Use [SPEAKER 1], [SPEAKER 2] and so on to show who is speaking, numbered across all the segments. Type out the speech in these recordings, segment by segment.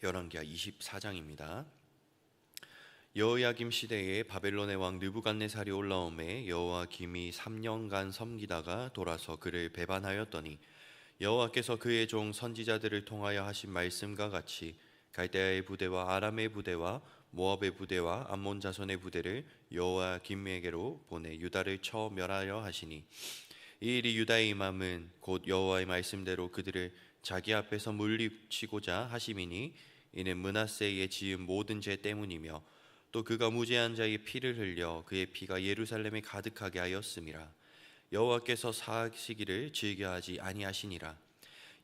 [SPEAKER 1] 열왕기하 24장입니다. 여호야김 시대에 바벨론의 왕 느부갓네살이 올라오매 여호야김이 3년간 섬기다가 돌아서 그를 배반하였더니 여호와께서 그의 종 선지자들을 통하여 하신 말씀과 같이 갈대아의 부대와 아람의 부대와 모압의 부대와 암몬 자손의 부대를 여호야김에게로 보내 유다를 쳐 멸하려 하시니 이 일이 유다의 임함은 곧 여호와의 말씀대로 그들을 자기 앞에서 물리치고자 하심이니 이는 므낫세의 지은 모든 죄 때문이며 또 그가 무죄한 자의 피를 흘려 그의 피가 예루살렘에 가득하게 하였음이라. 여호와께서 사하시기를 즐겨하지 아니하시니라.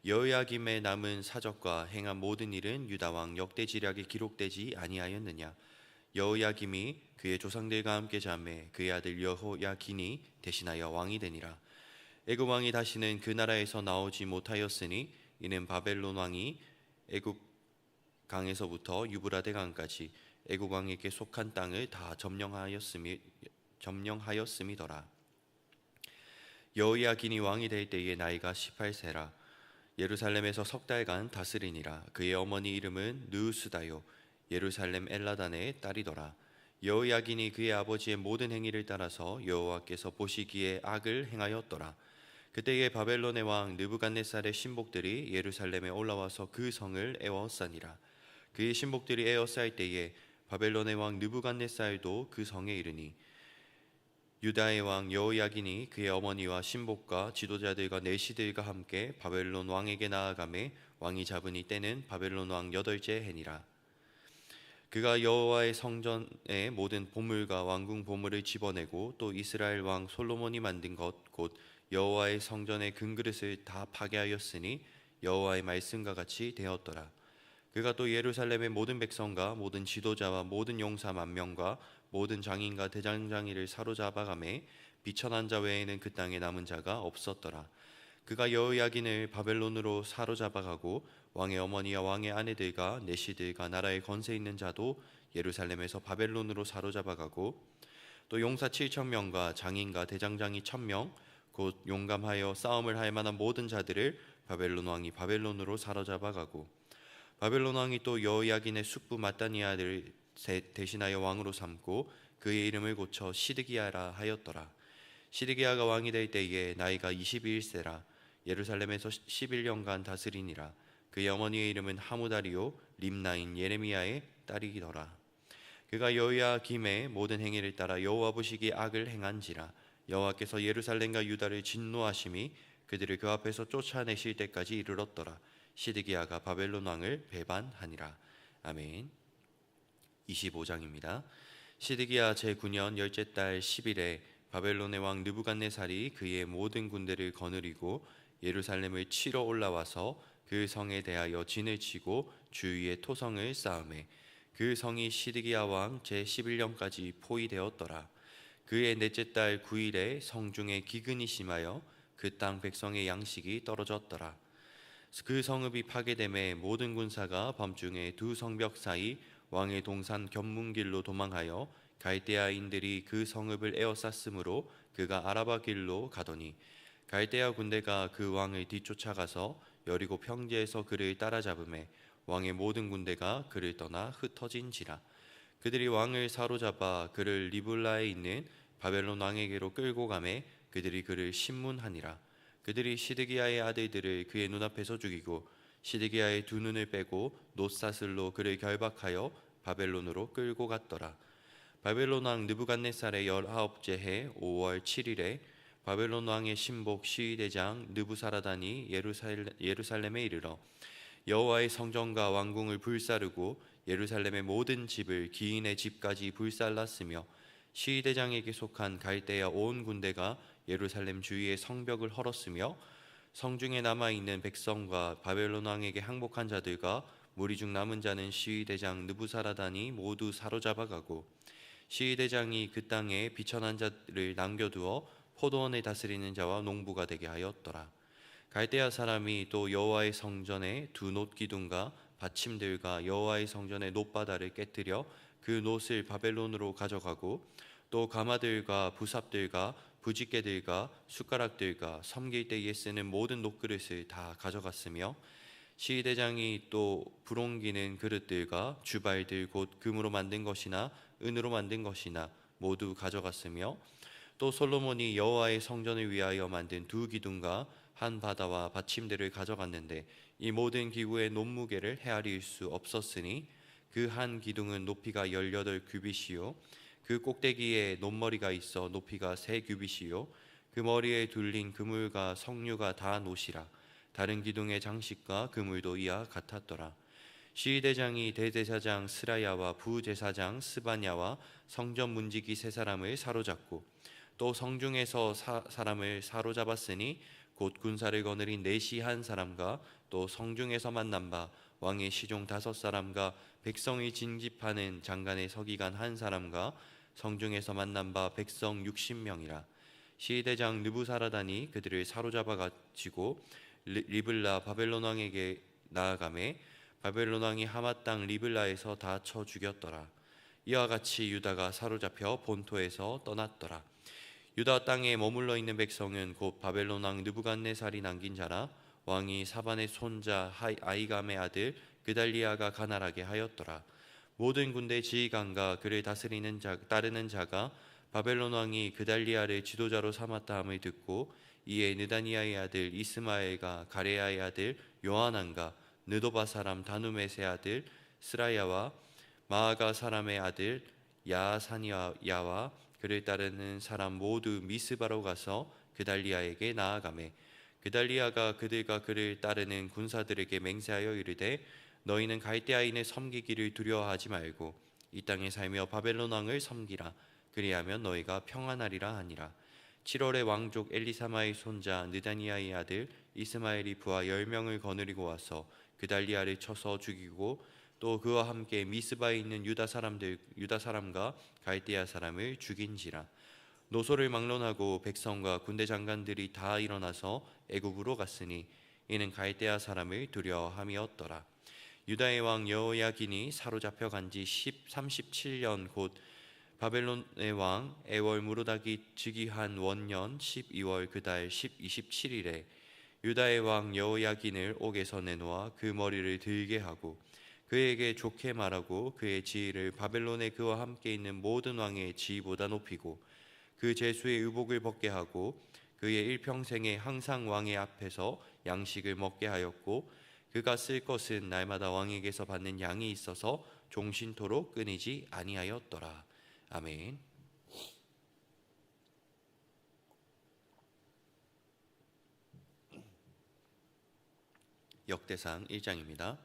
[SPEAKER 1] 여호야김의 남은 사적과 행한 모든 일은 유다 왕 역대지략에 기록되지 아니하였느냐. 여호야김이 그의 조상들과 함께 잠에 그의 아들 여호야긴이 대신하여 왕이 되니라. 애굽 왕이 다시는 그 나라에서 나오지 못하였으니 이는 바벨론 왕이 애굽 강에서부터 유브라데 강까지 애굽 왕에게 속한 땅을 다 점령하였음이더라. 여호야긴이 왕이 될 때에 나이가 18세라. 예루살렘에서 석 달간 다스리니라. 그의 어머니 이름은 느우스다요 예루살렘 엘라단의 딸이더라. 여호야긴이 그의 아버지의 모든 행위를 따라서 여호와께서 보시기에 악을 행하였더라. 그때에 바벨론의 왕 느부갓네살의 신복들이 예루살렘에 올라와서 그 성을 에워싸니라. 그의 신복들이 에워쌀 때에 바벨론의 왕 느부갓네살도 그 성에 이르니 유다의 왕 여호야긴이 그의 어머니와 신복과 지도자들과 내시들과 함께 바벨론 왕에게 나아가매 왕이 잡으니 때는 바벨론 왕 8째 해니라. 그가 여호와의 성전의 모든 보물과 왕궁 보물을 집어내고 또 이스라엘 왕 솔로몬이 만든 것 곧 여호와의 성전의 금그릇을 다 파괴하였으니 여호와의 말씀과 같이 되었더라. 그가 또 예루살렘의 모든 백성과 모든 지도자와 모든 용사 10,000명과 모든 장인과 대장장이를 사로잡아가매 비천한 자 외에는 그 땅에 남은 자가 없었더라. 그가 여호야긴을 바벨론으로 사로잡아가고 왕의 어머니와 왕의 아내들과 내시들과 나라에 권세 있는 자도 예루살렘에서 바벨론으로 사로잡아가고 또 용사 7,000명과 장인과 대장장이 1,000명 곧 용감하여 싸움을 할 만한 모든 자들을 바벨론 왕이 바벨론으로 사로잡아가고 바벨론 왕이 또 여호야긴의 숙부 마따니아를 대신하여 왕으로 삼고 그의 이름을 고쳐 시드기야라 하였더라. 시드기야가 왕이 될 때에 나이가 21세라. 예루살렘에서 11년간 다스리니라. 그의 어머니의 이름은 하무다리요 림나인 예레미야의 딸이더라. 그가 여호야김의 모든 행위를 따라 여호와 보시기에 악을 행한지라. 여호와께서 예루살렘과 유다를 진노하심이 그들을 그 앞에서 쫓아내실 때까지 이르렀더라. 시드기야가 바벨론 왕을 배반하니라. 아멘. 25장입니다. 시드기야 제9년 열째 달 10일에 바벨론의 왕 느부갓네살이 그의 모든 군대를 거느리고 예루살렘을 치러 올라와서 그 성에 대하여 진을 치고 주위에 토성을 쌓음에 그 성이 시드기야 왕 제11년까지 포위되었더라. 그의 넷째 달 9일에 성중에 기근이 심하여 그 땅 백성의 양식이 떨어졌더라. 그 성읍이 파괴됨에 모든 군사가 밤중에 두 성벽 사이 왕의 동산 견문길로 도망하여 갈대아인들이 그 성읍을 에워쌌으므로 그가 아라바 길로 가더니 갈대아 군대가 그 왕을 뒤쫓아가서 여리고 평지에서 그를 따라잡음에 왕의 모든 군대가 그를 떠나 흩어진지라. 그들이 왕을 사로잡아 그를 리블라에 있는 바벨론 왕에게로 끌고 가매 그들이 그를 신문하니라. 그들이 시드기야의 아들들을 그의 눈앞에서 죽이고 시드기야의 두 눈을 빼고 놋사슬로 그를 결박하여 바벨론으로 끌고 갔더라. 바벨론 왕 느부갓네살의 19째 해 5월 7일에 바벨론 왕의 신복 시위대장 느부사라단이 예루살렘에 이르러 여호와의 성전과 왕궁을 불사르고 예루살렘의 모든 집을 기인의 집까지 불살랐으며 시위대장에게 속한 갈대아 온 군대가 예루살렘 주위의 성벽을 헐었으며 성중에 남아있는 백성과 바벨론 왕에게 항복한 자들과 무리 중 남은 자는 시위대장 느부사라단이 모두 사로잡아가고 시위대장이 그 땅에 비천한 자를 남겨두어 포도원을 다스리는 자와 농부가 되게 하였더라. 갈대아 사람이 또 여호와의 성전의 두 놋기둥과 받침들과 여호와의 성전의 놋바다를 깨뜨려 그 놋을 바벨론으로 가져가고 또 가마들과 부삽들과 부집개들과 숟가락들과 섬길 때에 쓰는 모든 놋그릇을 다 가져갔으며 시대장이 또 부롱기는 그릇들과 주발들 곧 금으로 만든 것이나 은으로 만든 것이나 모두 가져갔으며 또 솔로몬이 여호와의 성전을 위하여 만든 두 기둥과 한 바다와 받침대를 가져갔는데 이 모든 기구의 논무게를 헤아릴 수 없었으니 그 한 기둥은 높이가 18규빗이요 그 꼭대기에 논머리가 있어 높이가 3규빗이요 그 머리에 둘린 그물과 석류가 다 노시라. 다른 기둥의 장식과 그물도 이와 같았더라. 시위대장이 대제사장 스라야와 부제사장 스바냐와 성전 문지기 세 사람을 사로잡고 또 성중에서 사람을 사로잡았으니 곧 군사를 거느린 내시 한 사람과 또 성중에서 만난 바 왕의 시종 5사람과 백성을 징집하는 장관의 서기관 한 사람과 성중에서 만난 바 백성 60명이라. 시대장 느부사라단이 그들을 사로잡아 가지고 리블라 바벨론 왕에게 나아가매 바벨론 왕이 하맛 땅 리블라에서 다 쳐 죽였더라. 이와 같이 유다가 사로잡혀 본토에서 떠났더라. 유다 땅에 머물러 있는 백성은 곧 바벨론 왕 느부갓네살이 남긴 자라. 왕이 사반의 손자 아이감의 아들 그달리아가 가난하게 하였더라. 모든 군대 지휘관과 그를 따르는 자가 바벨론 왕이 그달리아를 지도자로 삼았다 함을 듣고 이에 느다니아의 아들 이스마엘과 가레야의 아들 요하난과 느도바 사람 다누메의 아들 스라야와 마아가 사람의 아들 야사니야와 그를 따르는 사람 모두 미스바로 가서 그달리아에게 나아가매 그달리아가 그들과 그를 따르는 군사들에게 맹세하여 이르되 너희는 갈대아인을 섬기기를 두려워하지 말고 이 땅에 살며 바벨론 왕을 섬기라. 그리하면 너희가 평안하리라 하니라. 7월에 왕족 엘리사마의 손자 느다니아의 아들 이스마엘이 부하 10명을 거느리고 와서 그달리아를 쳐서 죽이고 또 그와 함께 미스바에 있는 유다 사람과 갈대아 사람을 죽인지라. 노소를 막론하고 백성과 군대 장관들이 다 일어나서 애굽으로 갔으니 이는 갈대아 사람을 두려워함이었더라. 유다의 왕 여호야긴이 사로잡혀 간지 37년 곧 바벨론의 왕 에월 무로닥이 즉위한 원년 12월 그달 27일에 유다의 왕 여호야긴을 옥에서 내놓아 그 머리를 들게 하고 그에게 좋게 말하고 그의 지위를 바벨론에 그와 함께 있는 모든 왕의 지위보다 높이고 그 제수의 의복을 벗게 하고 그의 일평생에 항상 왕의 앞에서 양식을 먹게 하였고 그가 쓸 것은 날마다 왕에게서 받는 양이 있어서 종신토록 끊이지 아니하였더라. 아멘. 역대상 1장입니다.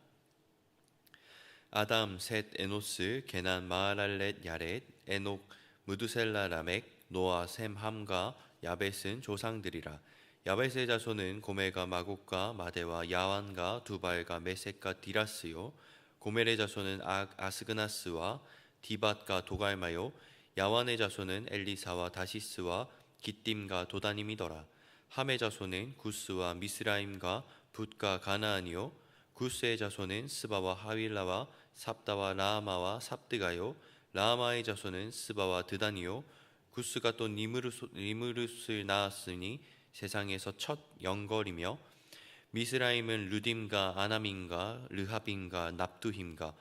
[SPEAKER 1] 아담, 셋, 에노스, 게난, 마하랄렛, 야렛, 에녹, 무두셀라, 라멕, 노아, 셈, 함과 야벳은 조상들이라. 야벳의 자손은 고멜과 마곡과 마대와 야완과 두발과 메섹과 디라스요. 고멜의 자손은 아스그나스와 디밧과 도갈마요. 야완의 자손은 엘리사와 다시스와 기띔과 도다님이더라. 함의 자손은 구스와 미스라임과 붓과 가나안이요. 구스의 자손은 스바와 하윌라와 삽다와 라아마와 삽드가요. 라아마의 자손은 스바와 드단이요. 구스가 또 니무르스를 낳았으니 세상에서 첫 영걸이며 미스라임은 루딤과 아나민과 르하빈과 납두힘과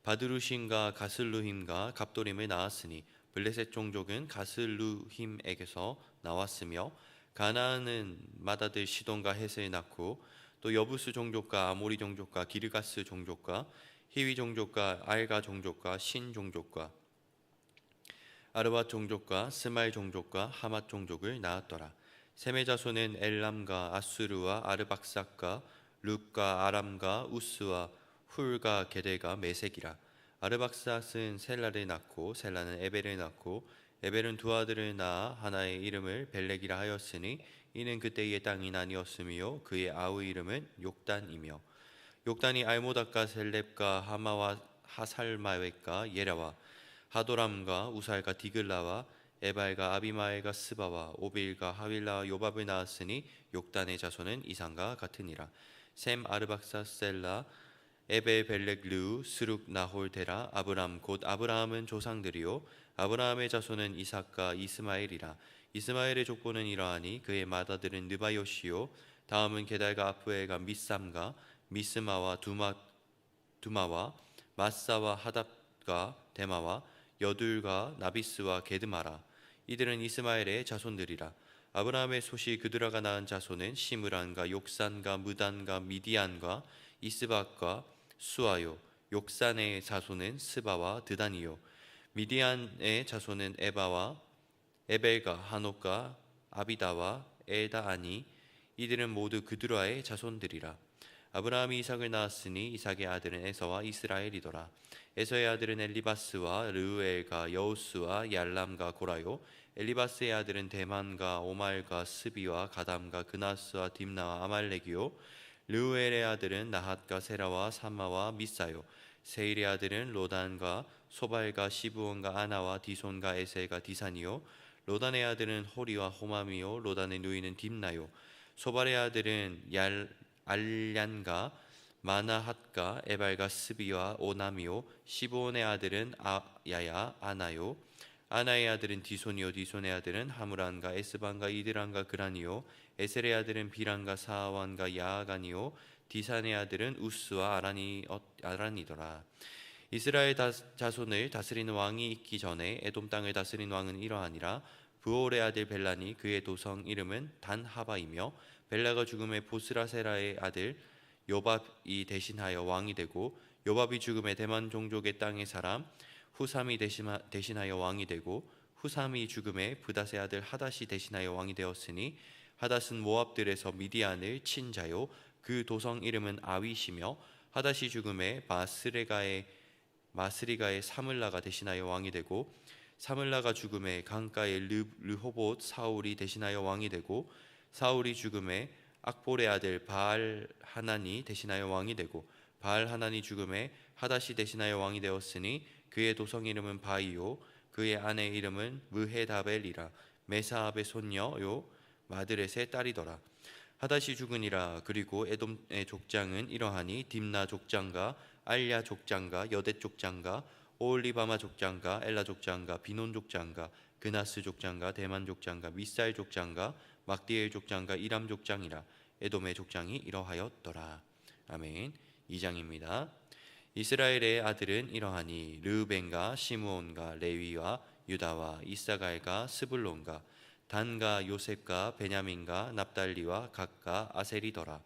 [SPEAKER 1] 바드루심과 가슬루힘과 갑도림을 낳았으니 블레셋 종족은 가슬루힘에게서 나왔으며 가나안은 맏아들 시돈과 헷을 낳고 또 여부스 종족과 아모리 종족과 기르가스 종족과 히위 종족과 알가 종족과 신 종족과 아르밧 종족과 스말 종족과 하맛 종족을 낳았더라. 셈의 자손은 엘람과 아수르와 아르박삭과 룻과 아람과 우스와 훌과 게델과 메색이라. 아르박삭은 셀라를 낳고 셀라는 에벨을 낳고 에벨은 두 아들을 낳아 하나의 이름을 벨렉이라 하였으니 이는 그때의 땅이 나뉘었으며 그의 아우 이름은 욕단이며 욕단이 알모닥과 셀렙과 하마와 하살마웻과 예라와 하도람과 우살과 디글라와 에발과 아비마엘과 스바와 오빌과 하윌라와 요밥을 낳았으니 욕단의 자손은 이상과 같으니라. 셈 아르박사 셀라 에벨 벨렉 르우 스룩 나홀 데라 아브람 곧 아브라함은 조상들이요 아브라함의 자손은 이삭과 이스마엘이라. 이스마엘의 족보는 이러하니 그의 맏아들은 느바요시요 다음은 게달과 아프엘과 미삼과 미스마와 두마와 마사와 하답과 데마와 여둘과 나비스와 게드마라. 이들은 이스마엘의 자손들이라. 아브라함의 솥이 그드라가 낳은 자손은 시므란과 욕산과 무단과 미디안과 이스박과 수아요. 욕산의 자손은 스바와 드단이요. 미디안의 자손은 에벨과 하녹과 아비다와 엘다아니. 이들은 모두 그드라의 자손들이라. 아브라함이 이삭을 낳았으니 이삭의 아들은 에서와 이스라엘이더라. 에서의 아들은 엘리바스와 르우엘과 여우스와 얄람과 고라요. 엘리바스의 아들은 대만과 오말과 스비와 가담과 그나스와 딥나와 아말렉이요. 르우엘의 아들은 나핫과 세라와 삼마와 미사요. 세일의 아들은 로단과 소발과 시브온과 아나와 디손과 에셀과 디산이요. 로단의 아들은 호리와 호맘이요. 로단의 누이는 딥나요. 소발의 아들은 알량과 마나핫과 에발과 스비와 오남이요. 시브온의 아들은 아야야 아나요. 아나의 아들은 디손이요. 디손의 아들은 하무란과 에스반과 이드란과 그란이요. 에셀의 아들은 비란과 사완과 야아간이요. 디산의 아들은 우스와 아란이더라. 이스라엘 자손을 다스리는 왕이 있기 전에 에돔 땅을 다스린 왕은 이러하니라. 부올의 아들 벨란이 그의 도성 이름은 단하바이며 벨라가 죽음에 보스라세라의 아들 요밥이 대신하여 왕이 되고 요밥이 죽음에 대만 종족의 땅의 사람 후삼이 대신하여 왕이 되고 후삼이 죽음에 브닷의 아들 하닷이 대신하여 왕이 되었으니 하닷은 모압들에서 미디안을 친 자요. 그 도성 이름은 아윗이며 하닷이 죽음에 마스리가의 사물라가 대신하여 왕이 되고 사물라가 죽음에 강가의 르호봇 사울이 대신하여 왕이 되고 사울이 죽음에 악볼의 아들 바알 하나니 대신하여 왕이 되고 바알 하나니 죽음에 하닷이 대신하여 왕이 되었으니 그의 도성 이름은 바이요 그의 아내 이름은 무헤다벨이라. 메사압의 손녀요 마드렛의 딸이더라. 하닷이 죽으니라. 그리고 에돔의 족장은 이러하니 딥나 족장과 알야 족장과 여댓 족장과 오올리바마 족장과 엘라 족장과 비논 족장과 그나스 족장과 대만 족장과 미살 족장과 막디엘 족장과 이람 족장이라. 에돔의 족장이 이러하였더라. 아멘. 2장입니다. 이스라엘의 아들은 이러하니 르우벤과 시므온과 레위와 유다와 이사갈과 스불론과 단과 요셉과 베냐민과 납달리와 각과 아셀이더라.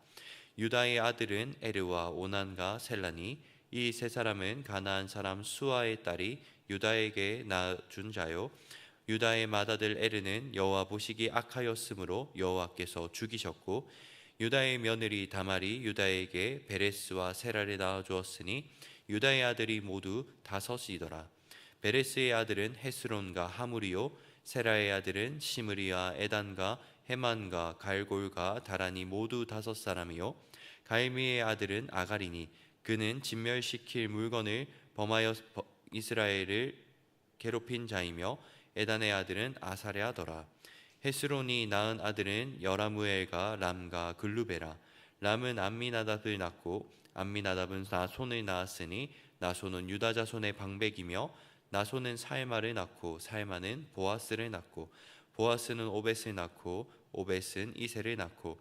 [SPEAKER 1] 유다의 아들은 에르와 오난과 셀라니. 이 세 사람은 가나안 사람 수아의 딸이 유다에게 낳아준 자요. 유다의 맏아들 에르는 여호와 보시기 악하였으므로 여호와께서 죽이셨고 유다의 며느리 다말이 유다에게 베레스와 세라를 낳아주었으니 유다의 아들이 모두 5이더라. 베레스의 아들은 헤스론과 하물이요 세라의 아들은 시므리와 에단과 헤만과 갈골과 다란이 모두 5사람이요 갈미의 아들은 아가리니 그는 진멸시킬 물건을 범하여 이스라엘을 괴롭힌 자이며 에단의 아들은 아사랴더라. 헤스론이 낳은 아들은 여라무엘과 람과 글루베라. 람은 암미나답을 낳고 암미나답은 나손을 낳았으니 나손은 유다 자손의 방백이며 나손은 살마를 낳고 살마는 보아스를 낳고 보아스는 오벳을 낳고 오벳은 이세를 낳고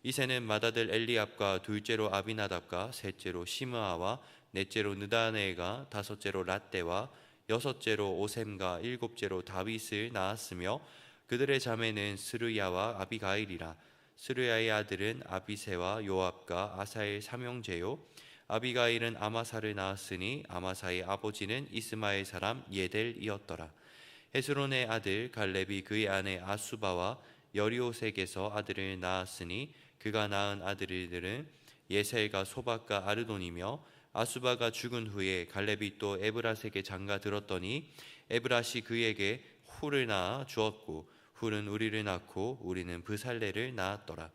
[SPEAKER 1] 이세는 맏아들 엘리압과 둘째로 아비나답과 셋째로 시므아와 넷째로 느다네가 다섯째로 랏대와 여섯째로 오셈과 일곱째로 다윗을 낳았으며 그들의 자매는 스루야와 아비가일이라. 스루야의 아들은 아비세와 요압과 아사엘 삼형제요 아비가일은 아마사를 낳았으니 아마사의 아버지는 이스마엘 사람 예델이었더라. 헤스론의 아들 갈렙이 그의 아내 아수바와 여리오색에서 아들을 낳았으니 그가 낳은 아들들은 예셀과 소박과 아르돈이며 아수바가 죽은 후에 갈렙이 또 에브라스에게 장가 들었더니 에브라시 그에게 훌을 낳아 주었고 훌은 우리를 낳고 우리는 브살레를 낳았더라.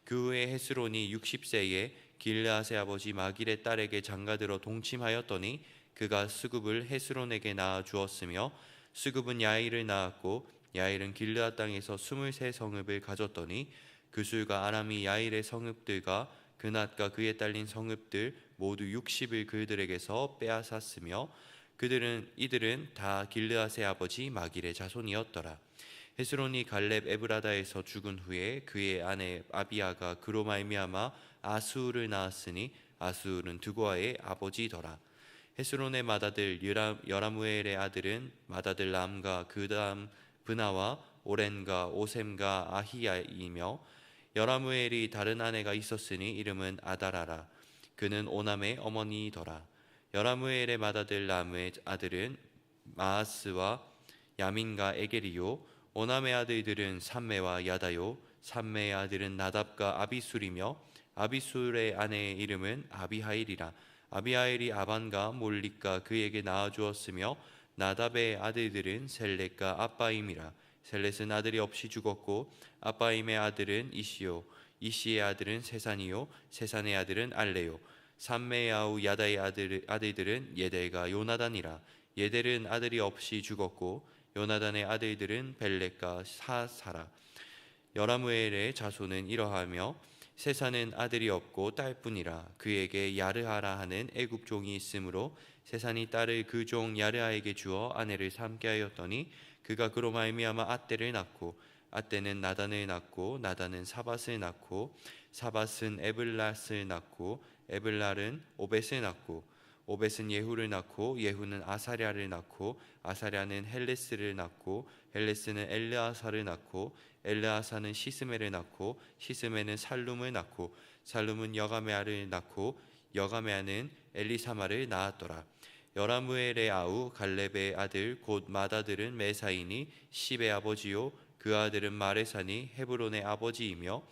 [SPEAKER 1] 그 후에 헤스론이 60세에 길르앗의 아버지 마길의 딸에게 장가들어 동침하였더니 그가 스굽을 헤스론에게 낳아 주었으며 스굽은 야일을 낳았고 야일은 길르앗 땅에서 23성읍을 가졌더니 그술과 아람이 야일의 성읍들과 그낫과 그에 딸린 성읍들 모두 60을 그들에게서 빼앗았으며 이들은 다 길르앗의 아버지 마길의 자손이었더라. 헤스론이 갈렙 에브라다에서 죽은 후에 그의 아내 아비아가 그로 말미암아 아수를 낳았으니 아술은 드고아의 아버지더라. 헤스론의 맏아들 여라무엘의 아들은 맏아들 람과 그 다음 브나와 오렌과 오셈과 아히야이며, 여라무엘이 다른 아내가 있었으니 이름은 아다라라. 그는 오남의 어머니더라. 여라무엘의 맏아들 람의 아들은 마아스와 야민과 에게리요. 오남의 아들들은 삼메와 야다요. 삼메의 아들은 나답과 아비술이며, 아비술의 아내의 이름은 아비하일이라. 아비하일이 아반과 몰릭과 그에게 낳아주었으며, 나답의 아들들은 셀렛과 아빠임이라. 셀렛은 아들이 없이 죽었고, 아빠임의 아들은 이시요. 이시의 아들은 세산이요. 세산의 아들은 알레요. 삼메의 아우 야다의 아들들은 예델과 요나단이라. 예델은 아들이 없이 죽었고, 요나단의 아들들은 벨렉과 사사라. 여라무엘의 자손은 이러하며, 세산은 아들이 없고 딸뿐이라. 그에게 야르하라 하는 애굽 종이 있으므로 세산이 딸을 그 종 야르하에게 주어 아내를 삼게 하였더니, 그가 그로 말미암아 앗대를 낳고, 앗대는 나단을 낳고, 나단은 사밧을 낳고, 사밧은 에블랏을 낳고, 에블랄은 오벳을 낳고, 오벳은 예후를 낳고, 예후는 아사랴를 낳고, 아사랴는 헬레스를 낳고, 헬레스는 엘르아사를 낳고, 엘르아사는 시스메를 낳고, 시스메는 살룸을 낳고, 살룸은 여가메아를 낳고, 여가메아는 엘리사마를 낳았더라. 여라무엘의 아우 갈렙의 아들 곧 맏아들은 메사이니 십의 아버지요. 그 아들은 마레사니 헤브론의 아버지이며,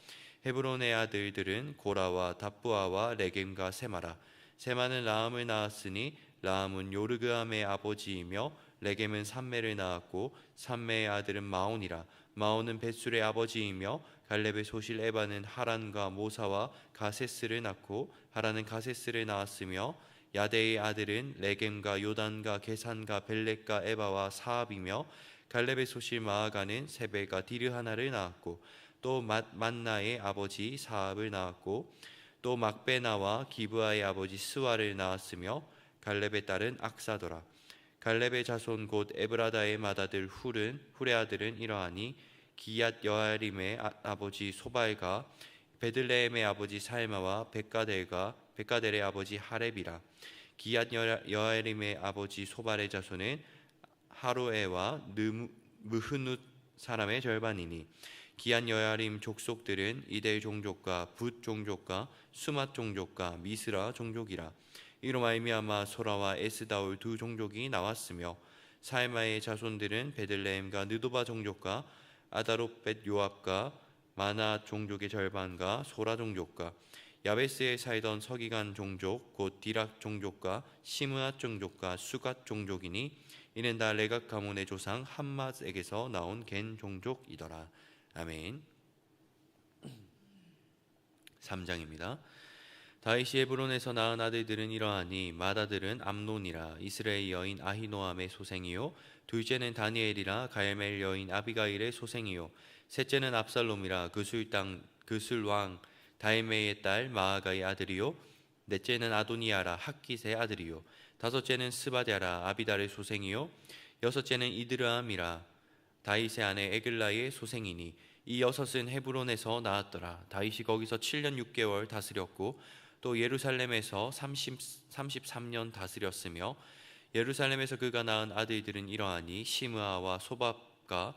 [SPEAKER 1] 헤브론의 아들들은 고라와 답부아와 레겜과 세마라. 세마는 라함을 낳았으니 라함은 요르그암의 아버지이며, 레겜은 삼메를 낳았고, 삼메의 아들은 마온이라. 마온은 벳술의 아버지이며, 갈렙의 소실 에바는 하란과 모사와 가세스를 낳고, 하란은 가세스를 낳았으며, 야데의 아들은 레겜과 요단과 게산과 벨렉과 에바와 사압이며, 갈렙의 소실 마아가는 세벨과 디르하나를 낳았고, 또 만나의 아버지 사압을 낳았고, 또 막베나와 기브아의 아버지 스와를 낳았으며, 갈렙의 딸은 악사더라. 갈렙의 자손 곧 에브라다의 맏아들 훌의 아들은 이러하니, 기얏 여아림의 아버지 소발과 베들레헴의 아버지 살마와 백가델의 아버지 하렙이라. 기얏 여아림의 아버지 소발의 자손은 하로에와 무흐눕 사람의 절반이니, 기얏 여아림 족속들은 이델 종족과 붓 종족과 수맛 종족과 미스라 종족이라. 이로 말미암아 소라와 에스다올 두 종족이 나왔으며, 살마의 자손들은 베들레헴과 느도바 종족과 아다롯벳 요압과 마나 종족의 절반과 소라 종족과 야베스에 살던 서기관 종족 곧 디락 종족과 시므앗 종족과 수갓 종족이니, 이는 다 레각 가문의 조상 함맛에게서 나온 겐 종족이더라. 아멘. 3장입니다. 다윗이 헤브론에서 낳은 아들들은 이러하니, 맏아들은 암논이라. 이스라엘 여인 아히노암의 소생이요. 둘째는 다니엘이라. 가야멜 여인 아비가일의 소생이요. 셋째는 압살롬이라. 그술 왕 다이메의 딸 마아가의 아들이요. 넷째는 아도니아라. 학깃의 아들이요. 다섯째는 스바랴라. 아비달의 소생이요. 여섯째는 이드르암이라. 다윗의 아내 에글라의 소생이니, 이 여섯은 헤브론에서 낳았더라. 다윗이 거기서 7년 6개월 다스렸고, 또 예루살렘에서 33년 다스렸으며, 예루살렘에서 그가 낳은 아들들은 이러하니, 시므아와 소밥과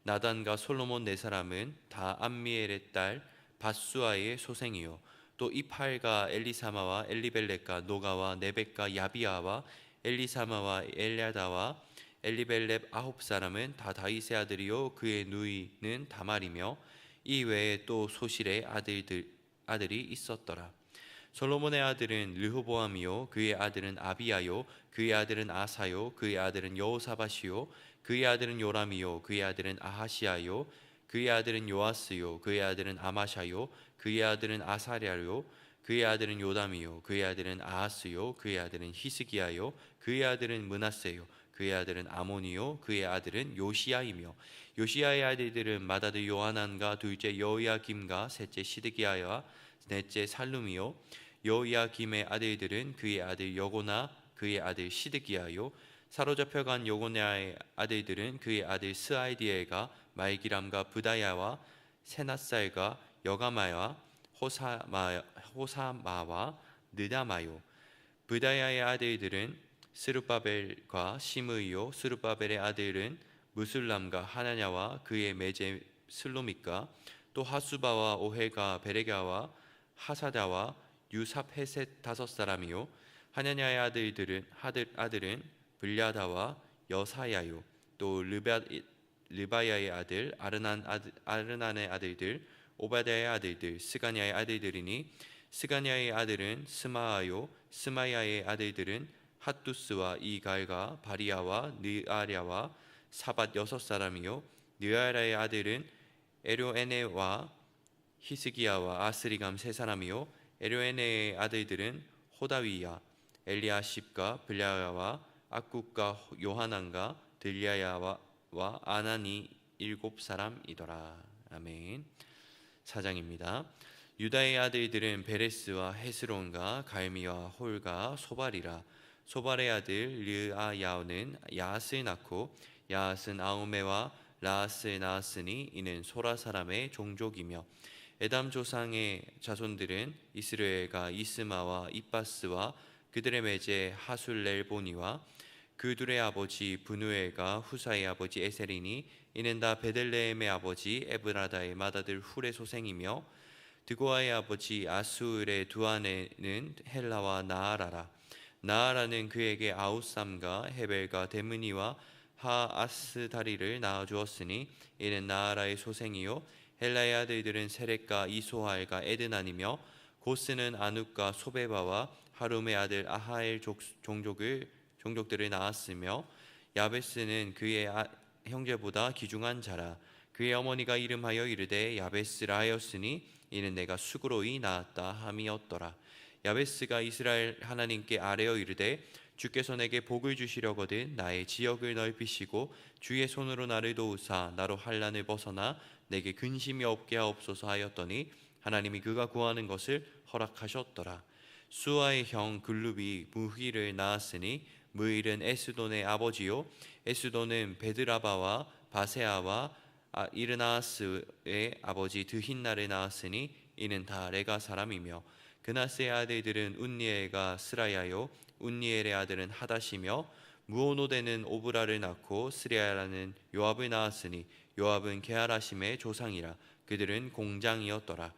[SPEAKER 1] 나단과 솔로몬 네 사람은 다 암미엘의 딸 바수아의 소생이요. 또 이팔과 엘리사마와 엘리벨렉과 노가와 네벡과 야비아와 엘리사마와 엘야다와 엘리벨렙 아홉 사람은 다 다윗의 아들이요. 그의 누이는 다말이며, 이 외에 또 소실의 아들이 있었더라. 솔로몬의 아들은 르호보암이요. 그의 아들은 아비야요. 그의 아들은 아사요. 그의 아들은 여호사밧이요. 그의 아들은 요람이요. 그의 아들은 아하시야요. 그의 아들은 요아스요. 그의 아들은 아마샤요. 그의 아들은 아사랴요. 그의 아들은 요담이요. 그의 아들은 아하스요. 그의 아들은 히스기야요. 그의 아들은 므낫세요. 그의 아들은 아몬이요. 그의 아들은 요시야이며, 요시야의 아들들은 맏아들 요하난과 둘째 여호야김과 셋째 시드기야와 넷째 살룸이요. 여호야김의 아들들은 그의 아들 여고나 그의 아들 시드기야요. 사로잡혀간 여고나의 아들들은 그의 아들 스아이디엘과 말기람과 부다야와 세낫살과 여가마와 호사마와 느다마요. 브다야의 아들들은 스룹바벨과 시므이요. 스룹바벨의 아들은 무술람과 하나냐와 그의 매제 슬로믹과 또 하수바와 오헬과 베레가와 하사다와 유삽헤셋 다섯 사람이요. 하나냐의 아들은 블야다와 여사야요. 또 르바야의 아들 아르난의 아들들 오바댜의 아들들 스가냐의 아들들이니 스가냐의 아들은 스마아요. 스마야의 아들들은 핫두스와 이갈과 바리아와 느아랴와 사밧 여섯 사람이요. 느아랴의 아들은 에료에네와 히스기야와 아스리감 세 사람이요. 에료에네의 아들들은 호다위야 엘리아십과 블야야와 악국과 요하난과 들야야와 아나니 일곱 사람이더라. 아멘. 4장입니다. 유다의 아들들은 베레스와 헤스론과 갈미와 홀과 소발이라. 소발의 아들 르아야오는 야앗을 낳고 야앗은 아우메와 라앗을 낳았으니 이는 소라 사람의 종족이며 에담 조상의 자손들은 이스라엘과 이스마와 이빠스와 그들의 매제 하술렐보니와 그 둘의 아버지 브누엘과 후사의 아버지 에셀이니 이는 다 베들레헴의 아버지 에브라다의 맏아들 훌의 소생이며 드고아의 아버지 아수을의 두 아내는 헬라와 나아라라. 나아라는 그에게 아우삼과 헤벨과 데므니와 하아스다리를 낳아주었으니 이는 나아라의 소생이요 헬라의 아들들은 세렉과 이소할과 에드난이며 고스는 아눕과 소베바와 하룸의 아들 아하엘 종족들을 낳았으며 야베스는 그의 형제보다 귀중한 자라. 그의 어머니가 이름하여 이르되 야베스라 하였으니 이는 내가 수고로이 낳았다 함이었더라. 야베스가 이스라엘 하나님께 아뢰어 이르되 주께서 내게 복을 주시려거든 나의 지역을 넓히시고 주의 손으로 나를 도우사 나로 환난을 벗어나 내게 근심이 없게 하옵소서 하였더니 하나님이 그가 구하는 것을 허락하셨더라. 수아의 형 글룹이 무힐을 낳았으니 무힐은 에스돈의 아버지요 에스돈은 베드라바와 바세아와 이르나스의 아버지 드힌나를 낳았으니 이는 다 레가 사람이며 그나스의 아들들은 운니엘과 스라야요 운니엘의 아들은 하다시며 무오노데는 오브라를 낳고 스리야라는 요압을 낳았으니 요압은 게하라심의 조상이라. 그들은 공장이었더라.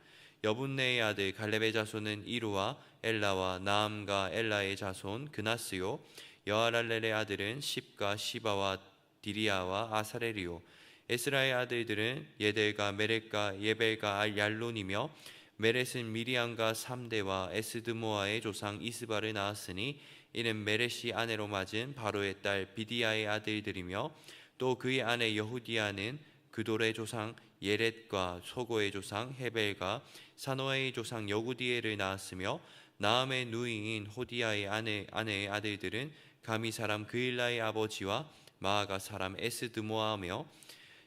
[SPEAKER 1] 여분네의 아들 갈렙의 자손은 이루와 엘라와 나암과 엘라의 자손 그나스요 여아랄렐의 아들은 십과 시바와 디리아와 아사렐이요 에스라의 아들들은 예델과 메렉과 예벨과 얄론이며 메렛은 미리암과 삼대와 에스드모아의 조상 이스바를 낳았으니 이는 메렛이 아내로 맞은 바로의 딸 비디아의 아들들이며 또 그의 아내 여후디아는 그돌의 조상 예렛과 소고의 조상 헤벨과 사노아의 조상 여구디엘을 낳았으며 나암의 누이인 호디아의 아내의 아들들은 가미 사람 그일라의 아버지와 마아가 사람 에스드모아며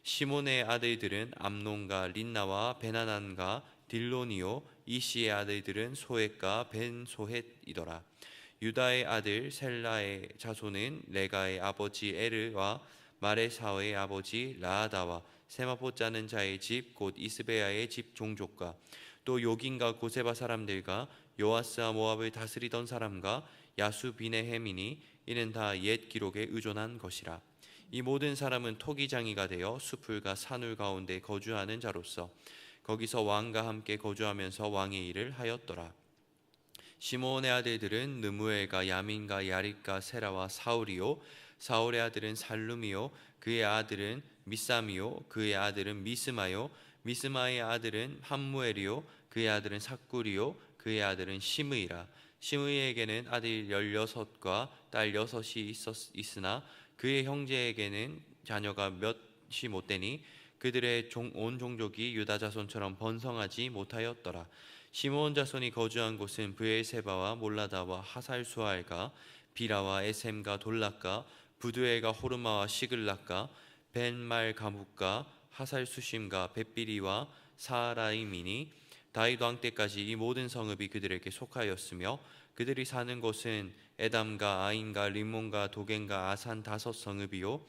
[SPEAKER 1] 시몬의 아들들은 암논과 린나와 베나난과 딜로니오 이시의 아들들은 소헷과 벤소헷이더라. 유다의 아들 셀라의 자손은 레가의 아버지 에르와 마레사의 아버지 라아다와 세마포 짜는 자의 집 곧 이스베야의 집 종족과 또 요긴과 고세바 사람들과 요아스와 모압을 다스리던 사람과 야수 비네헤미니 이는 다 옛 기록에 의존한 것이라. 이 모든 사람은 토기장이가 되어 수풀과 산울 가운데 거주하는 자로서 거기서 왕과 함께 거주하면서 왕의 일을 하였더라. 시므온의 아들들은 느무엘과 야민과 야릿과 세라와 사울이요 사울의 아들은 살룸이요 그의 아들은 미삼이요 그의 아들은 미스마요 미스마의 아들은 함무엘이요 그의 아들은 삭굴이요 그의 아들은 시므이라. 시므이에게는 아들 16과 딸 6이 있으나 그의 형제에게는 자녀가 몇이 못되니 그들의 온 종족이 유다 자손처럼 번성하지 못하였더라. 시므온 자손이 거주한 곳은 브엘세바와 몰라다와 하살수알과 비라와 에셈과 돌락과 부두엘과 호르마와 시글락과 벤말가묵과 하살수심과 벳비리와 사라임이니 다윗 왕 때까지 이 모든 성읍이 그들에게 속하였으며 그들이 사는 곳은 에담과 아인과 림몬과 도겐과 아산 5성읍이요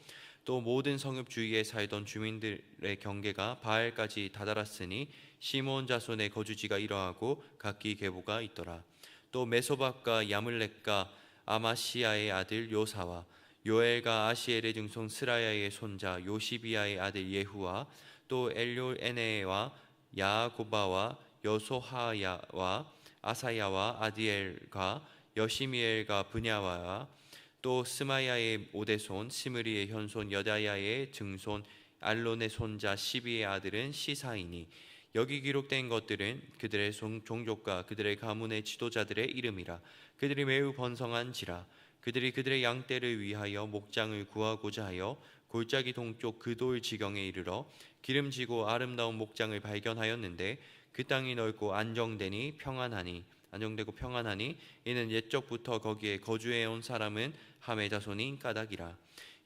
[SPEAKER 1] 또 모든 성읍 주위에 살던 주민들의 경계가 바알까지 다다랐으니 시므온 자손의 거주지가 이러하고 각기 계보가 있더라. 또 메소박과 야물렉과 아마시아의 아들 요사와 요엘과 아시엘의 증손 스라야의 손자 요시비아의 아들 예후와 또 엘요에네와 야고바와 여소하야와 아사야와 아디엘과 여시미엘과 브냐와와 또 스마야의 오대손 시므리의 현손 여다야의 증손 알론의 손자 시비의 아들은 시사이니 여기 기록된 것들은 그들의 종족과 그들의 가문의 지도자들의 이름이라. 그들이 매우 번성한지라. 그들이 그들의 양떼를 위하여 목장을 구하고자 하여 골짜기 동쪽 그 돌 지경에 이르러 기름지고 아름다운 목장을 발견하였는데 그 땅이 넓고 안정되고 평안하니 이는 옛적부터 거기에 거주해온 사람은 함의 자손인 까닭이라.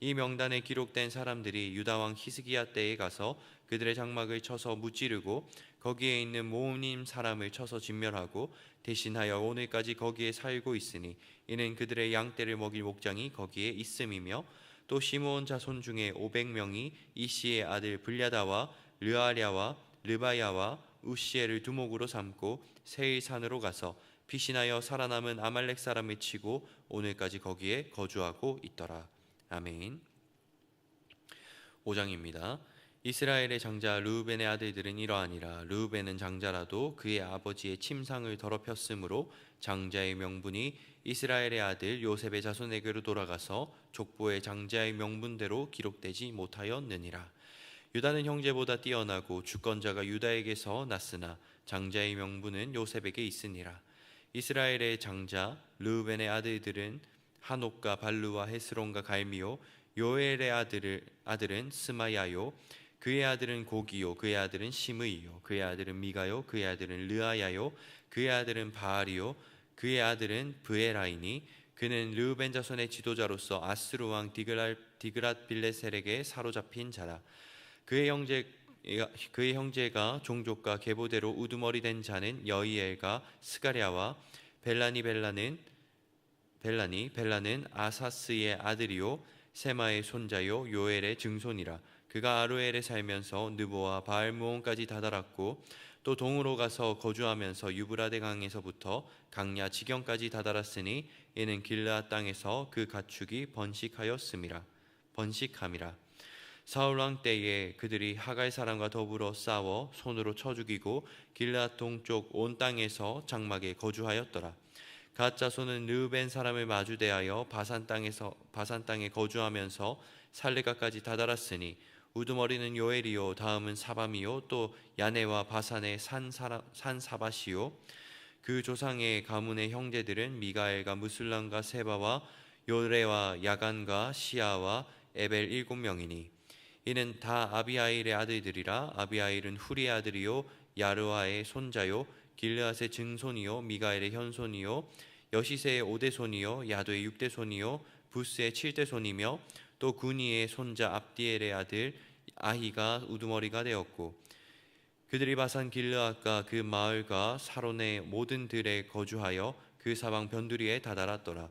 [SPEAKER 1] 이 명단에 기록된 사람들이 유다 왕 히스기야 때에 가서 그들의 장막을 쳐서 무찌르고 거기에 있는 모임 사람을 쳐서 진멸하고 대신하여 오늘까지 거기에 살고 있으니 이는 그들의 양떼를 먹일 목장이 거기에 있음이며 또 시므온 자손 중에 500명이 이시의 아들 블야다와 르아랴와 르바야와 우시엘을 두목으로 삼고 세일산으로 가서 피신하여 살아남은 아말렉 사람을 치고 오늘까지 거기에 거주하고 있더라. 아멘. 5장입니다. 이스라엘의 장자 르우벤의 아들들은 이러하니라. 르우벤은 장자라도 그의 아버지의 침상을 더럽혔으므로 장자의 명분이 이스라엘의 아들 요셉의 자손에게로 돌아가서 족보의 장자의 명분대로 기록되지 못하였느니라. 유다는 형제보다 뛰어나고 주권자가 유다에게서 났으나 장자의 명분은 요셉에게 있으니라. 이스라엘의 장자 르우벤의 아들들은 한옥과 발루와 헤스론과 갈미요 요엘의 아들은 스마야요 그의 아들은 고기요 그의 아들은 시므이요 그의 아들은 미가요 그의 아들은 르아야요 그의 아들은 바알이요 그의 아들은 브에라이니 그는 르우벤 자손의 지도자로서 아스루 왕 디그랏 빌레셀에게 사로잡힌 자라. 그의 형제가 종족과 계보대로 우두머리 된 자는 여이엘과 스가랴와 벨라는 아사스의 아들이요 세마의 손자요 요엘의 증손이라. 그가 아로엘에 살면서 느보와 바알무온까지 다다랐고 또 동으로 가서 거주하면서 유브라데 강에서부터 강야 지경까지 다다랐으니 이는 길르앗 땅에서 그 가축이 번식함이라. 사울 왕 때에 그들이 하갈 사람과 더불어 싸워 손으로 쳐 죽이고 길르앗 동쪽 온 땅에서 장막에 거주하였더라. 갓 자손은 르우벤 사람을 마주대하여 바산 땅에 거주하면서 살레가까지 다다랐으니 우두머리는 요엘이요 다음은 사밤이요 또 야네와 바산의 산 사바시요 그 조상의 가문의 형제들은 미가엘과 무술람과 세바와 요레와 야간과 시아와 에벨 7명이니 이는 다 아비아일의 아들들이라. 아비아일은 후리의 아들이요 야르와의 손자요 길르앗의 증손이요 미가엘의 현손이요 여시세의 5대손이요 야도의 6대손이요 부스의 7대손이며 또 구니의 손자 압디엘의 아들 아히가 우두머리가 되었고 그들이 바산 길르앗과 그 마을과 사론의 모든 들에 거주하여 그 사방 변두리에 다다랐더라.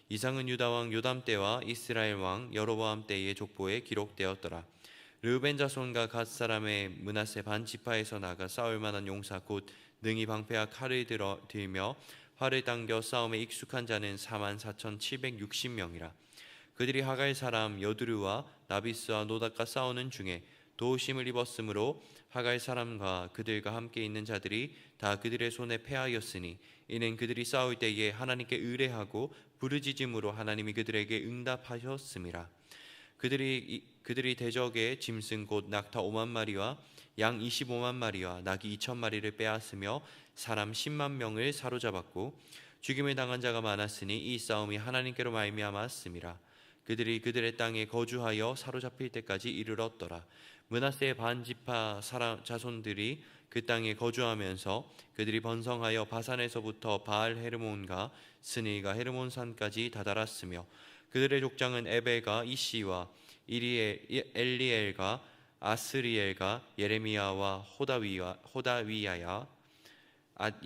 [SPEAKER 1] 이상은 유다 왕 요담 때와 이스라엘 왕 여로보암 때의 족보에 기록되었더라. 르우벤 자손과 갓 사람의 므낫세 반 지파에서 나가 싸울 만한 용사 곧 능히 방패와 칼을 들며 활을 당겨 싸움에 익숙한 자는 44,760명이라. 그들이 하갈 사람 여드르와 나비스와 노닥과 싸우는 중에 도우심을 입었으므로 하갈 사람과 그들과 함께 있는 자들이 다 그들의 손에 패하였으니 이는 그들이 싸울 때에 하나님께 의뢰하고 부르짖음으로 하나님이 그들에게 응답하셨음이라. 그들이 대적의 짐승 곧 낙타 5만 마리와 양 25만 마리와 낙이 2천 마리를 빼앗으며 사람 10만 명을 사로잡았고 죽임을 당한 자가 많았으니 이 싸움이 하나님께로 말미암았음이라. 그들이 그들의 땅에 거주하여 사로잡힐 때까지 이르렀더라. 므낫세의 반지파 자손들이 그 땅에 거주하면서 그들이 번성하여 바산에서부터 바알 헤르몬과 스니가 헤르몬산까지 다다랐으며 그들의 족장은 에벨과 이시와 엘리엘과 아스리엘과 예레미야와 호다위야야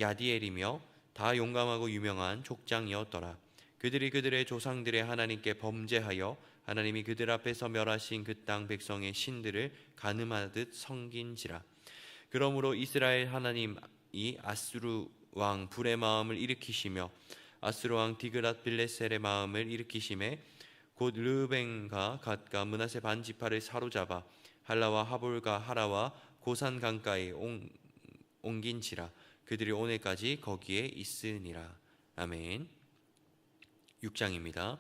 [SPEAKER 1] 야디엘이며 다 용감하고 유명한 족장이었더라. 그들이 그들의 조상들의 하나님께 범죄하여 하나님이 그들 앞에서 멸하신 그 땅 백성의 신들을 간음하듯 섬긴지라. 그러므로 이스라엘 하나님이 아수르 왕 불의 마음을 일으키시며 아수르 왕 디그랏 빌레셀의 마음을 일으키심에 곧 르벤과 갓과 므낫세 반 지파를 사로잡아 할라와 하볼과 하라와 고산 강가에 옮긴지라. 그들이 오늘까지 거기에 있으니라. 아멘. 6장입니다.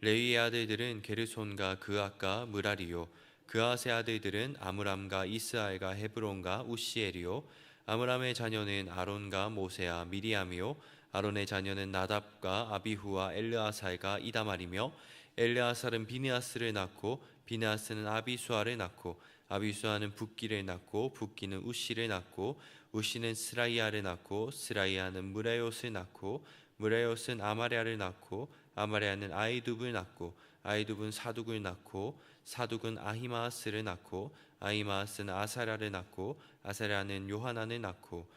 [SPEAKER 1] 레위의 아들들은 게르손과 그앗과 므라리요, 그앗의 아들들은 아므람과 이스알과 헤브론과 우시엘이요, 아므람의 자녀는 아론과 모세와 미리암이요, 아론의 자녀는 나답과 아비후와 엘르아살과 이다말이며, 엘르아살은 비느하스를 낳고 비느하스는 아비수아를 낳고 아비수아는 붓기를 낳고 붓기는 우시를 낳고 우시는 스라이아를 낳고 스라이아는 무레옷을 낳고 무레옷은 아마랴를 낳고 아마랴는 아이둡을 낳고 아이둡은 사둑을 낳고 사둑은 아히마아스를 낳고 아히마아스는 아사랴를 낳고 아사랴는 요하나를 낳고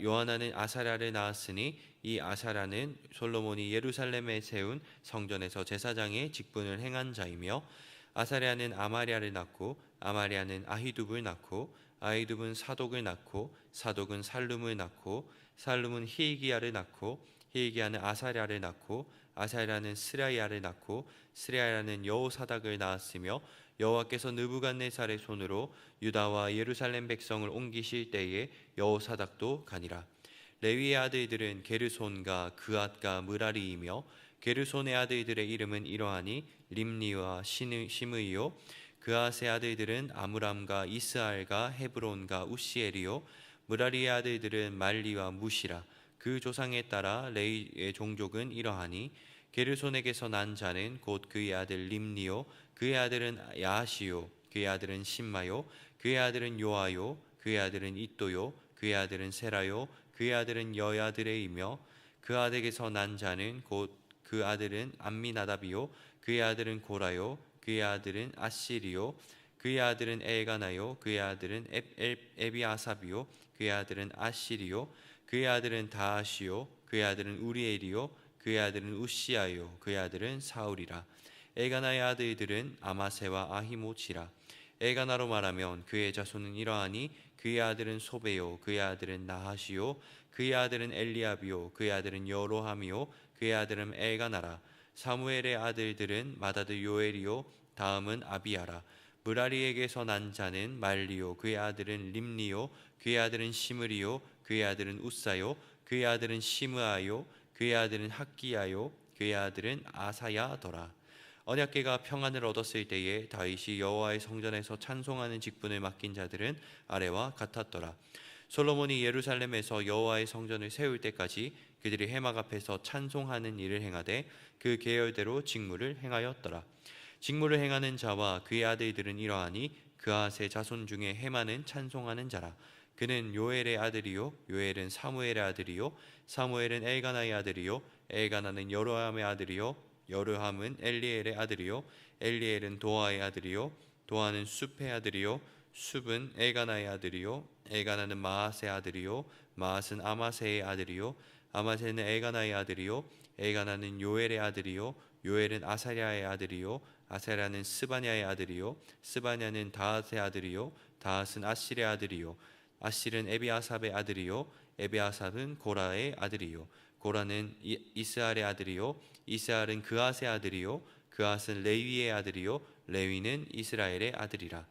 [SPEAKER 1] 요하나는 아사랴를 낳았으니 이 아사랴는 솔로몬이 예루살렘에 세운 성전에서 제사장의 직분을 행한 자이며 아사랴는 아마랴를 낳고 아마랴는 아히둡을 낳고 아히둡은 사독을 낳고 사독은 살룸을 낳고 살룸은 hil기야를 낳고 hil기야는 아사랴를 낳고 아사랴는 스라이아를 낳고 스라이아는 여호사닥을 낳았으며 여호와께서 느부갓네살의 손으로 유다와 예루살렘 백성을 옮기실 때에 여호사닥도 가니라. 레위의 아들들은 게르손과 그앗과 므라리이며 게르손의 아들들의 이름은 이러하니 림니와 시므이요, 그앗의 아들들은 아므람과 이스알과 헤브론과 우시엘이요, 므라리의 아들들은 말리와 무시라. 그 조상에 따라 레위의 종족은 이러하니 게르손에게서 난 자는 곧 그의 아들 림니요, 그의 아들은 야하시요, 그의 아들은 심마요, 그의 아들은 요아요, 그의 아들은 이또요, 그의 아들은 세라요, 그의 아들은 여야드레이며 그 아들에게서 난 자는 곧 그 아들은 암미나답이요, 그의 아들은 고라요, 그의 아들은 아시리요, 그의 아들은 엘가나요, 그의 아들은 에비아삽이요, 그의 아들은 아시리요, 그의 아들은 다하시요, 그의 아들은 우리엘이요, 그의 아들은 우시아요, 그의 아들은 사울이라. 엘가나의 아들들은 아마세와 아히모치라. 엘가나로 말하면 그의 자손은 이러하니 그의 아들은 소베요, 그의 아들은 나하시요, 그의 아들은 엘리압이요, 그의 아들은 여로함이요, 그의 아들은 엘가나라. 사무엘의 아들들은 마다드 요엘이요, 다음은 아비야라. 므라리에게서 난 자는 말리요, 그의 아들은 림니요, 그의 아들은 시므리요, 그의 아들은 우사요, 그의 아들은 시므아요, 그의 아들은 학기야요, 그의 아들은 아사야더라. 언약궤가 평안을 얻었을 때에 다윗이 여호와의 성전에서 찬송하는 직분을 맡긴 자들은 아래와 같았더라. 솔로몬이 예루살렘에서 여호와의 성전을 세울 때까지 그들이 회막 앞에서 찬송하는 일을 행하되 그 계열대로 직무를 행하였더라. 직무를 행하는 자와 그의 아들들은 이러하니 그앗의 자손 중에 헤만은 찬송하는 자라. 그는 요엘의 아들이요, 요엘은 사무엘의 아들이요, 사무엘은 엘가나의 아들이요, 엘가나는 여로함의 아들이요, 여르함은 엘리엘의 아들이요, 엘리엘은 도아의 아들이요, 도아는 숲의 아들이요, 숲은 엘가나의 아들이요, 엘가나는 마앗의 아들이요, 마앗은 아마세의 아들이요, 아마세는 엘가나의 아들이요, 엘가나는 요엘의 아들이요, 요엘은 아사랴의 아들이요, 아사랴는 스바냐의 아들이요, 스바냐는 다핫의 아들이요, 다핫은 아실의 아들이요, 아실은 에비아삽의 아들이요, 에비아삽은 고라의 아들이요, 고라는 이스알의 아들이요, 이스알은 그앗의 아들이요, 그앗은 레위의 아들이요, 레위는 이스라엘의 아들이라.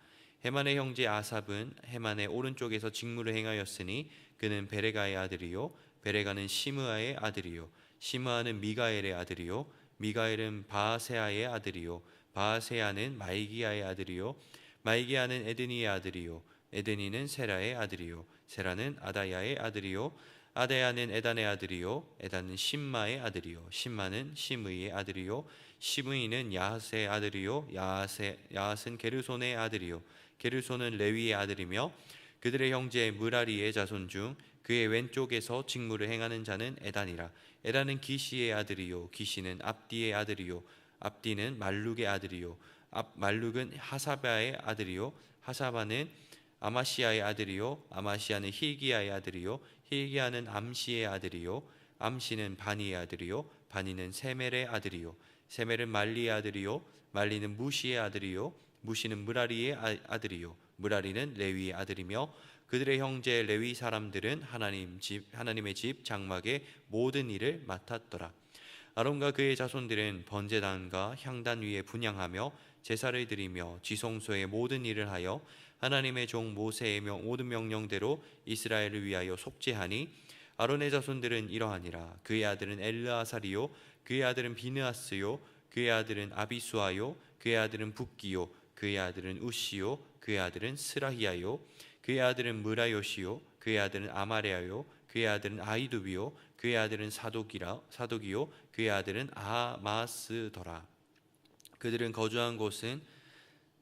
[SPEAKER 1] 헤만의 형제 아삽은 헤만의 오른쪽에서 직무를 행하였으니 그는 베레가의 아들이요, 베레가는 시므아의 아들이요, 시므아는 미가엘의 아들이요, 미가엘은 바아세아의 아들이요, 바아세아는 마이기야의 아들이요, 마이기야는 에드니의 아들이요, 에드니는 세라의 아들이요, 세라는 아다야의 아들이요, 아다야는 에단의 아들이요, 에단은 심마의 아들이요, 심마는 시므이의 아들이요, 시므이는 야핫의 아들이요, 야핫은 게르손의 아들이요, 게르손은 레위의 아들이며 그들의 형제 므라리의 자손 중 그의 왼쪽에서 직무를 행하는 자는 에단이라. 에단은 기시의 아들이요, 기시는 압디의 아들이요, 압디는 말룩의 아들이요, 말룩은 하사바의 아들이요, 하사바는 아마시아의 아들이요, 아마시아는 hil기야의 아들이요, hil기야는 암시의 아들이요, 암시는 바니의 아들이요, 바니는 세멜의 아들이요, 세멜은 말리의 아들이요, 말리는 무시의 아들이요, 무시는 므라리의 아들이요, 므라리는 레위의 아들이며 그들의 형제 레위 사람들은 하나님의 집 장막의 모든 일을 맡았더라. 아론과 그의 자손들은 번제단과 향단 위에 분향하며 제사를 드리며 지성소의 모든 일을 하여 하나님의 종 모세의 모든 명령대로 이스라엘을 위하여 속죄하니, 아론의 자손들은 이러하니라. 그의 아들은 엘르아사리요, 그의 아들은 비느하스요, 그의 아들은 아비수아요, 그의 아들은 붓기요, 그의 아들은 우시요, 그의 아들은 스라히야요, 그의 아들은 무라요시요, 그의 아들은 아마레아요, 그의 아들은 아이두비요, 그의 아들은 사독이요, 그의 아들은 아마스더라. 그들은 거주한 곳은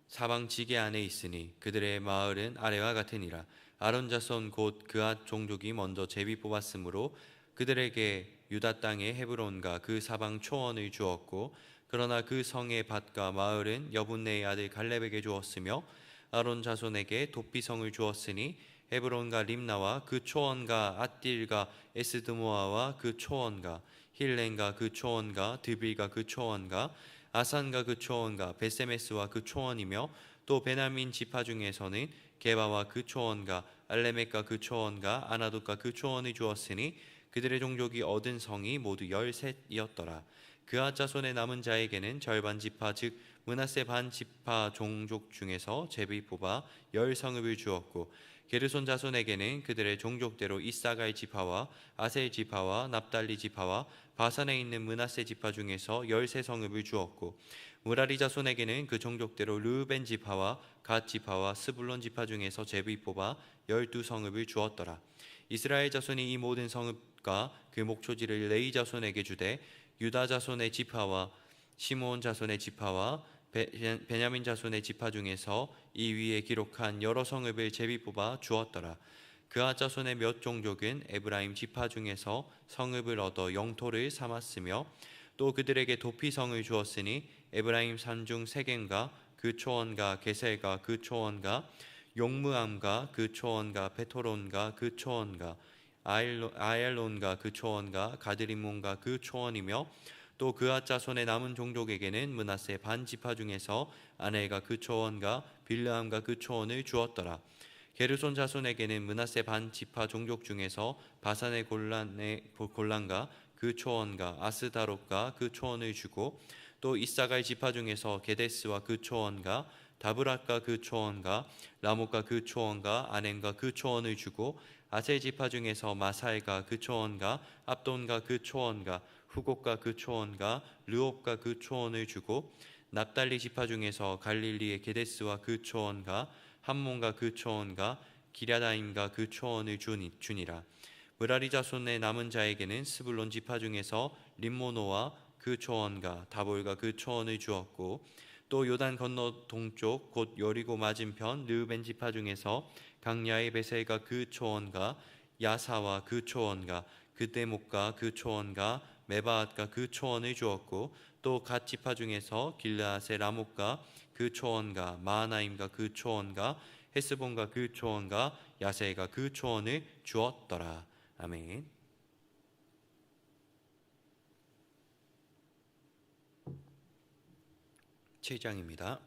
[SPEAKER 1] 사방 지게 안에 있으니 그들의 마을은 아래와 같으니라. 아론 자손 곧 그앗 종족이 먼저 제비 뽑았으므로 그들에게 유다 땅의 헤브론과 그 사방 초원을 주었고, 그러나 그 성의 밭과 마을은 여분네의 아들 갈렙에게 주었으며, 아론 자손에게 도피성을 주었으니 헤브론과 림나와 그 초원과 앗딜과 에스드모아와 그 초원과 힐렌과 그 초원과 드빌과 그 초원과 아산과 그 초원과 베세메스와 그 초원이며, 또 베냐민 지파 중에서는 게바와 그 초원과 알레멕과 그 초원과 아나돗과 그 초원을 주었으니 그들의 종족이 얻은 성이 모두 13이었더라. 그앗 자손의 남은 자에게는 절반 지파 즉 므낫세 반 지파 종족 중에서 제비 뽑아 10성읍을 주었고, 게르손 자손에게는 그들의 종족대로 이사갈 지파와 아셀 지파와 납달리 지파와 바산에 있는 므낫세 지파 중에서 13성읍을 주었고, 무라리 자손에게는 그 종족대로 르우벤 지파와 갓 지파와 스불론 지파 중에서 제비 뽑아 12성읍을 주었더라. 이스라엘 자손이 이 모든 성읍과 그 목초지를 레위 자손에게 주되, 유다 자손의 지파와 시므온 자손의 지파와 베냐민 자손의 지파 중에서 이 위에 기록한 여러 성읍을 제비 뽑아 주었더라. 그앗 자손의 몇 종족은 에브라임 지파 중에서 성읍을 얻어 영토를 삼았으며, 또 그들에게 도피성을 주었으니 에브라임 산중 세겜과 그 초원과 게셀과 그 초원과 용무암과 그 초원과 베토론과 그 초원과 아엘론과 그 초원과 가드리몬과 그 초원이며, 또 그앗 자손의 남은 종족에게는 므낫세 반 지파 중에서 아넬과 그 초원과 빌르함과 그 초원을 주었더라. 게르손 자손에게는 므낫세 반 지파 종족 중에서 바산의 골란과 그 초원과 아스다롯과 그 초원을 주고, 또 이사갈 지파 중에서 게데스와 그 초원과 다브랏과 그 초원과 라못과 그 초원과 아넨과 그 초원을 주고, 아셀 지파 중에서 마살과 그 초원과 압돈과 그 초원과 후곡과 그 초원과 르옵과 그 초원을 주고, 납달리 지파 중에서 갈릴리의 게데스와 그 초원과 함몬과 그 초원과 기랴다임과 그 초원을 주니라. 무라리 자손의 남은 자에게는 스불론 지파 중에서 림모노와 그 초원과 다볼과 그 초원을 주었고, 또 요단 건너 동쪽 곧 여리고 맞은편 르우벤 지파 중에서 강야의 베셀과 그 초원과 야사와 그 초원과 그데목과 그 초원과 메바앗과 그 초원을 주었고, 또 갓 지파 중에서 길르앗의 라못과 그 초원과 마하나임과 그 초원과 헤스본과 그 초원과 야세가 그 초원을 주었더라. 아멘. 7장입니다.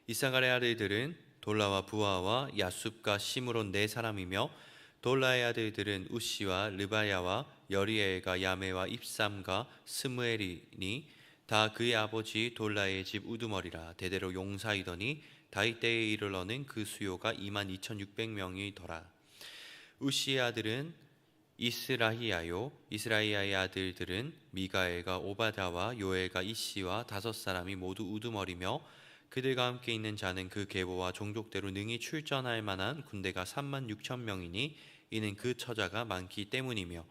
[SPEAKER 1] 이사갈의 아들들은 돌라와 부하와 야숲과 시므론 네 사람이며, 돌라의 아들들은 우시와 르바야와 여리엘과 야메와 입삼과 스무엘이니 다 그의 아버지 돌라의 집 우두머리라. 대대로 용사이더니 다윗 때에 이르러는 그 수요가 22,600명이더라. 우시의 아들은 이스라히야요, 이스라히야의 아들들은 미가엘과 오바다와 요엘과 이시와 5사람이 모두 우두머리며, 그들과 함께 있는 자는 그 계보와 종족대로 능히 출전할 만한 군대가 36,000명이니 이는 그 처자가 많기 때문이며,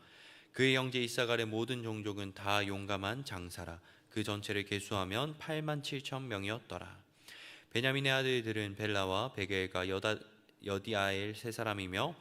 [SPEAKER 1] 그의 형제 이사갈의 모든 종족은 다 용감한 장사라. 그 전체를 계수하면 87,000명이었더라. 베냐민의 아들들은 벨라와 베겔과 여디아엘 세 사람이며,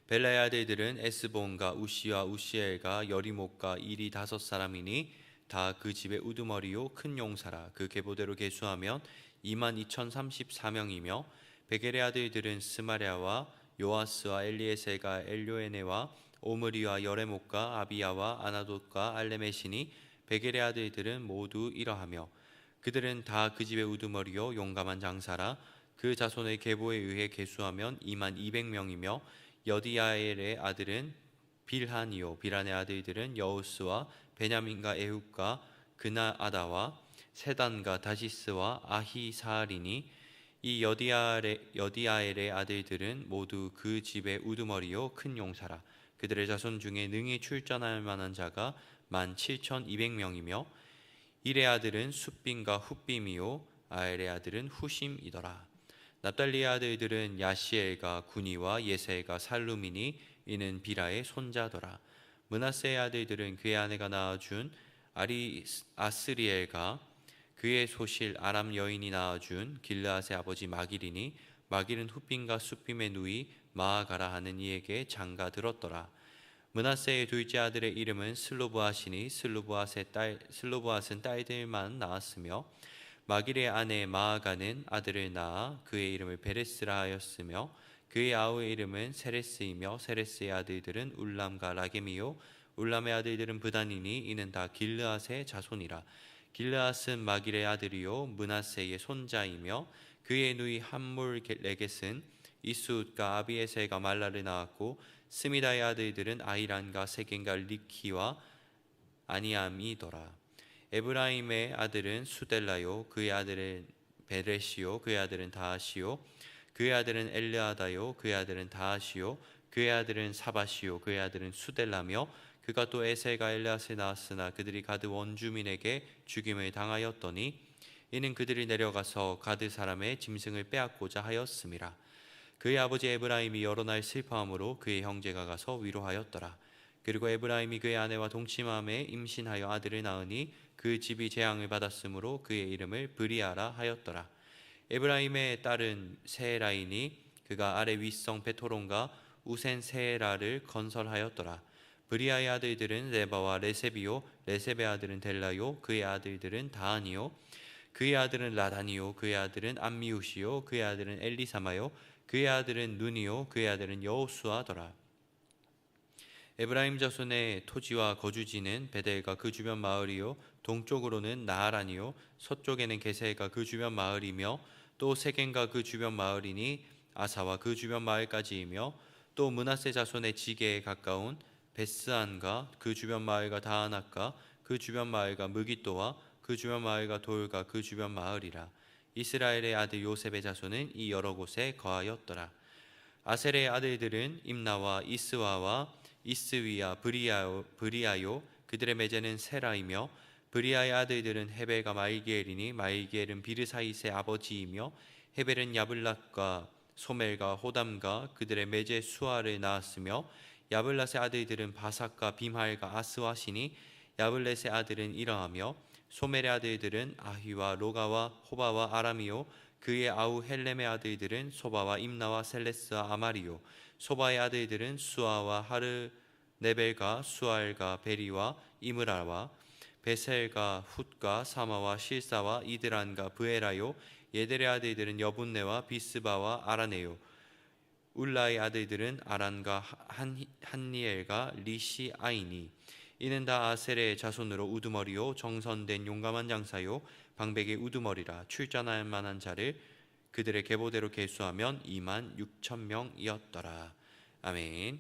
[SPEAKER 1] 벨라의 아들들은 에스본과 우시와 우시엘과 여리목과 일이 5사람이니 다 그 집의 우두머리요 큰 용사라. 그 계보대로 계수하면 22,034명이며, 베겔의 아들들은 스마랴와 요아스와 엘리에셀과 엘요에네와 오므리와 여레목과 아비야와 아나돗과 알레메시니 베겔의 아들들은 모두 이러하며, 그들은 다 그 집의 우두머리요 용감한 장사라. 그 자손의 계보에 의해 계수하면 2만 200명이며 여디아엘의 아들은 빌한이요 빌한의 아들들은 여우스와 베냐민과 에훗과 그나아다와 세단과 다시스와 아히사리니 이 여디아엘의 아들들은 모두 그 집의 우두머리요 큰 용사라. 그들의 자손 중에 능히 출전할 만한 자가 17,200명이며 일의 아들은 숫빔과 훗빔이요 아엘의 아들은 후심이더라. 납달리의 아들들은 야시엘과 구니와 예세가 살루미니 이는 비라의 손자더라. 므낫세의 아들들은 그의 아내가 낳아준 아스리엘과 그의 소실 아람 여인이 낳아준 길르앗의 아버지 마길이니 마길은 훗빔과 숫빔의 누이 마아가라 하는 이에게 장가 들었더라. 므낫세의 둘째 아들의 이름은 슬로브앗이니 슬로브앗은 딸들만 낳았으며 마길의 아내 마아가는 아들을 낳아 그의 이름을 베레스라 하였으며 그의 아우의 이름은 세레스이며 세레스의 아들들은 울람과 라겜이요 울람의 아들들은 브단이니 이는 다 길르앗의 자손이라. 길르앗은 마길의 아들이요 므낫세의 손자이며 그의 누이 함몰레겟은 이스웃과 아비에셀과 말라를 낳았고 스미다의 아들들은 아이란과 세겐과 리키와 아니암이더라. 에브라임의 아들은 수델라요 그의 아들은 베레시요 그의 아들은 다하시요 그의 아들은 엘르아다요 그의 아들은 다하시요 그의 아들은 사바시요 그의 아들은 수델라며 그가 또 에셀과 엘르앗을 낳았으나 그들이 가드 원주민에게 죽임을 당하였더니 이는 그들이 내려가서 가드 사람의 짐승을 빼앗고자 하였음이라. 그의 아버지 에브라임이 여러 날 슬퍼함으로 그의 형제가 가서 위로하였더라. 그리고 에브라임이 그의 아내와 동침함에 임신하여 아들을 낳으니 그 집이 재앙을 받았으므로 그의 이름을 브리아라 하였더라. 에브라임의 딸은 세라이니 그가 아래 윗성 베토론과 우센 세라를 건설하였더라. 브리아의 아들들은 레바와 레셉이요 레셉의 아들은 델라요 그의 아들들은 다한이요 그의 아들은 라단이요 그의 아들은 암미우시요 그의 아들은 엘리사마요 그의 아들은 눈이요 그의 아들은 여호수아더라. 에브라임 자손의 토지와 거주지는 베델과 그 주변 마을이요 동쪽으로는 나하란이요 서쪽에는 게셀과 그 주변 마을이며 또 세겐과 그 주변 마을이니 아사와 그 주변 마을까지이며 또 므낫세 자손의 지게에 가까운 베스안과 그 주변 마을과 다하낙과 그 주변 마을과 무깃도와 그 주변 마을과 돌과 그 주변 마을이라. 이스라엘의 아들 요셉의 자손은 이 여러 곳에 거하였더라. 아셀의 아들들은 임나와 이스와와 이스위야 브리아요 그들의 매제는 세라이며 브리아의 아들들은 헤벨과 마일기엘이니 마일기엘은 비르사이스의 아버지이며 헤벨은 야블랏과 소멜과 호담과 그들의 매제 수아를 낳았으며 야블랏의 아들들은 바삭과 빔할과 아스와시니 야블렛의 아들은 이러하며 소멜의 아들들은 아휘와 로가와 호바와 아람이요 그의 아우 헬렘의 아들들은 소바와 임나와 셀레스와 아마리요 소바의 아들들은 수아와 하르 네벨과 수알과 베리와 이므라와 베셀과 훗과 사마와 실사와 이드란과 브에라요 예델의 아들들은 여분네와 비스바와 아라네요 울라의 아들들은 아란과 한니엘과 리시아이니 이는 다 아셀의 자손으로 우두머리요 정선된 용감한 장사요 방백의 우두머리라. 출전할 만한 자를 그들의 계보대로 계수하면 2만 6천 명이었더라. 아멘.